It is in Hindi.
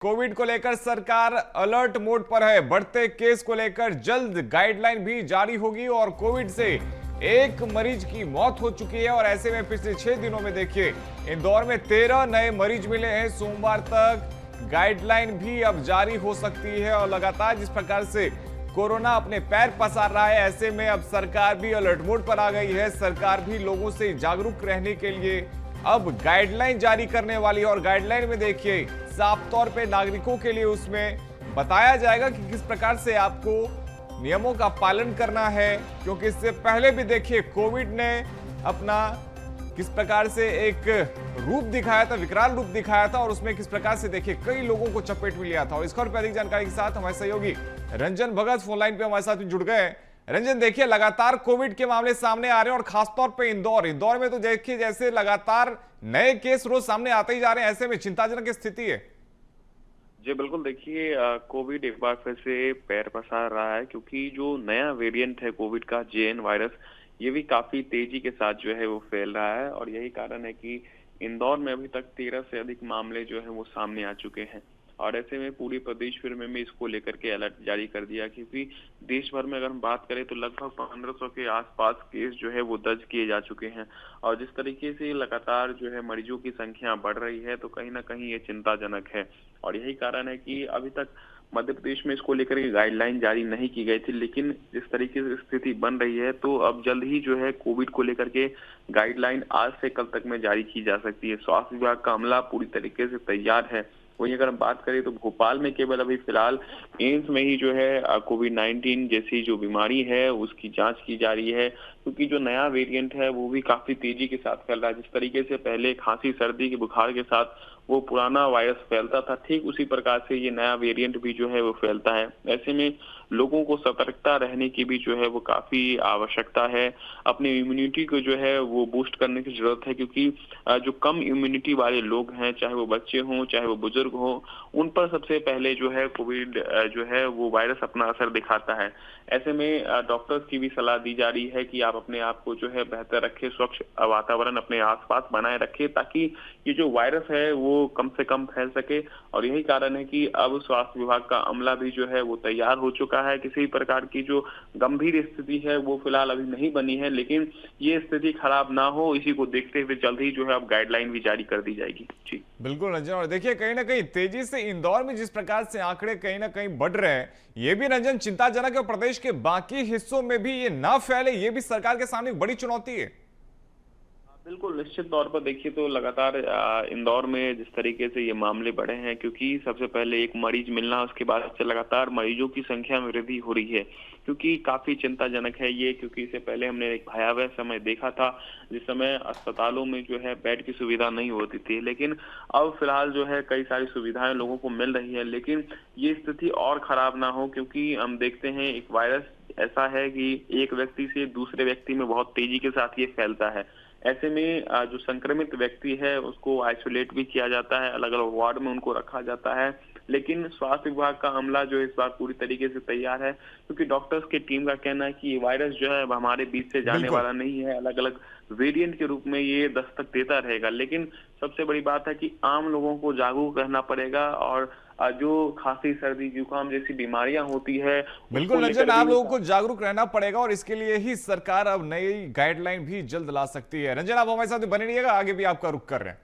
कोविड को लेकर सरकार अलर्ट मोड पर है। बढ़ते केस को लेकर जल्द गाइडलाइन भी जारी होगी और कोविड से एक मरीज की मौत हो चुकी है और ऐसे में पिछले 6 दिनों में देखिए इंदौर में 13 नए मरीज मिले हैं। सोमवार तक गाइडलाइन भी अब जारी हो सकती है और लगातार जिस प्रकार से कोरोना अपने पैर पसार रहा है, ऐसे में अब सरकार भी अलर्ट मोड पर आ गई है। सरकार भी लोगों से जागरूक रहने के लिए अब गाइडलाइन जारी करने वाली है और गाइडलाइन में देखिए साफ तौर पे नागरिकों के लिए उसमें बताया जाएगा कि किस प्रकार से आपको नियमों का पालन करना है, क्योंकि इससे पहले भी देखिए कोविड ने अपना किस प्रकार से एक रूप दिखाया था, विकराल रूप दिखाया था और उसमें किस प्रकार से देखिए कई लोगों को चपेट में लिया था। और इस खबर पर अधिक जानकारी के साथ हमारे सहयोगी रंजन भगत फोन लाइन पे हमारे साथ जुड़ गए हैं। रंजन, देखिए लगातार कोविड के मामले सामने आ रहे हैं और खासतौर पे इंदौर में तो देखिए जैसे लगातार नए केस रोज सामने आते ही जा रहे हैं, ऐसे में चिंताजनक स्थिति है। जी बिल्कुल, देखिए कोविड एक बार फिर से पैर पसार रहा है क्योंकि जो नया वेरिएंट है कोविड का जेएन वायरस, ये भी काफी तेजी के साथ जो है वो फैल रहा है और यही कारण है कि इंदौर में अभी तक 13 से अधिक मामले जो है वो सामने आ चुके हैं। और ऐसे में पूरे प्रदेश भर में भी इसको लेकर के अलर्ट जारी कर दिया, क्योंकि देश भर में अगर हम बात करें तो लगभग 1500 के आसपास केस जो है वो दर्ज किए जा चुके हैं। और जिस तरीके से लगातार जो है मरीजों की संख्या बढ़ रही है तो कहीं ना कहीं ये चिंताजनक है। और यही कारण है कि अभी तक मध्य प्रदेश में इसको लेकर के गाइडलाइन जारी नहीं की गई थी, लेकिन जिस तरीके से स्थिति बन रही है तो अब जल्द ही जो है कोविड को लेकर के गाइडलाइन आज से कल तक में जारी की जा सकती है। स्वास्थ्य विभाग का अमला पूरी तरीके से तैयार है। वहीं अगर हम बात करें तो भोपाल में केवल अभी फिलहाल एम्स में ही जो है कोविड-19 जैसी जो बीमारी है उसकी जांच की जा रही है, क्योंकि जो नया वेरिएंट है वो भी काफी तेजी के साथ फैल रहा है। जिस तरीके से पहले खांसी सर्दी के बुखार के साथ वो पुराना वायरस फैलता था, ठीक उसी प्रकार से ये नया वेरिएंट भी जो है वो फैलता है। ऐसे में लोगों को सतर्कता रहने की भी जो है वो काफी आवश्यकता है। अपनी इम्यूनिटी को जो है वो बूस्ट करने की जरूरत है, क्योंकि जो कम इम्यूनिटी वाले लोग हैं, चाहे वो बच्चे हों चाहे वो बुजुर्ग हों, उन पर सबसे पहले जो है कोविड जो है वो वायरस अपना असर दिखाता है। ऐसे में डॉक्टर्स की भी सलाह दी जा रही है कि आप अपने आप को जो है बेहतर रखें, स्वच्छ वातावरण अपने आसपास बनाए रखें ताकि ये जो वायरस है वो कम से कम फैल सके। और यही कारण है कि अब स्वास्थ्य विभाग का अमला भी जो है वो तैयार हो चुका है। किसी प्रकार की जो गंभीर स्थिति है वो फिलहाल अभी नहीं बनी है, लेकिन ये स्थिति खराब ना हो इसी को देखते हुए जल्द ही जो है अब गाइडलाइन भी जारी कर दी जाएगी। जी बिल्कुल रंजन, और देखिए कहीं ना कहीं तेजी से इंदौर में जिस प्रकार से आंकड़े कहीं ना कहीं बढ़ रहे हैं, ये भी रंजन चिंताजनक है और प्रदेश के बाकी हिस्सों में भी ये ना फैले, ये भी सरकार के सामने एक बड़ी चुनौती है। बिल्कुल, निश्चित तौर पर देखिए तो लगातार इंदौर में जिस तरीके से ये मामले बढ़े हैं, क्योंकि सबसे पहले एक मरीज मिलना, उसके बाद से लगातार मरीजों की संख्या में वृद्धि हो रही है, क्योंकि काफी चिंताजनक है ये। क्योंकि इससे पहले हमने एक भयावह समय देखा था जिस समय अस्पतालों में जो है बेड की सुविधा नहीं होती थी, लेकिन अब फिलहाल जो है कई सारी सुविधाएं लोगों को मिल रही है। लेकिन ये स्थिति और खराब ना हो, क्योंकि हम देखते हैं एक वायरस ऐसा है कि एक व्यक्ति से दूसरे व्यक्ति में बहुत तेजी के साथ ये फैलता है। ऐसे में जो संक्रमित व्यक्ति है उसको आइसोलेट भी किया जाता है, अलग अलग वार्ड में उनको रखा जाता है। लेकिन स्वास्थ्य विभाग का अमला जो इस बार पूरी तरीके से तैयार है, क्योंकि डॉक्टर्स की टीम का कहना है कि ये वायरस जो है हमारे बीच से जाने वाला नहीं है, अलग अलग वेरिएंट के रूप में ये दस्तक देता रहेगा। लेकिन सबसे बड़ी बात है कि आम लोगों को जागरूक रहना पड़ेगा और जो खांसी सर्दी जुकाम जैसी बीमारियां होती है बिल्कुल रंजन, आप लोगों को जागरूक रहना पड़ेगा और इसके लिए ही सरकार अब नई गाइडलाइन भी जल्द ला सकती है। रंजन, आप हमारे साथ बने रहिएगा, आगे भी आपका रुख कर रहे हैं।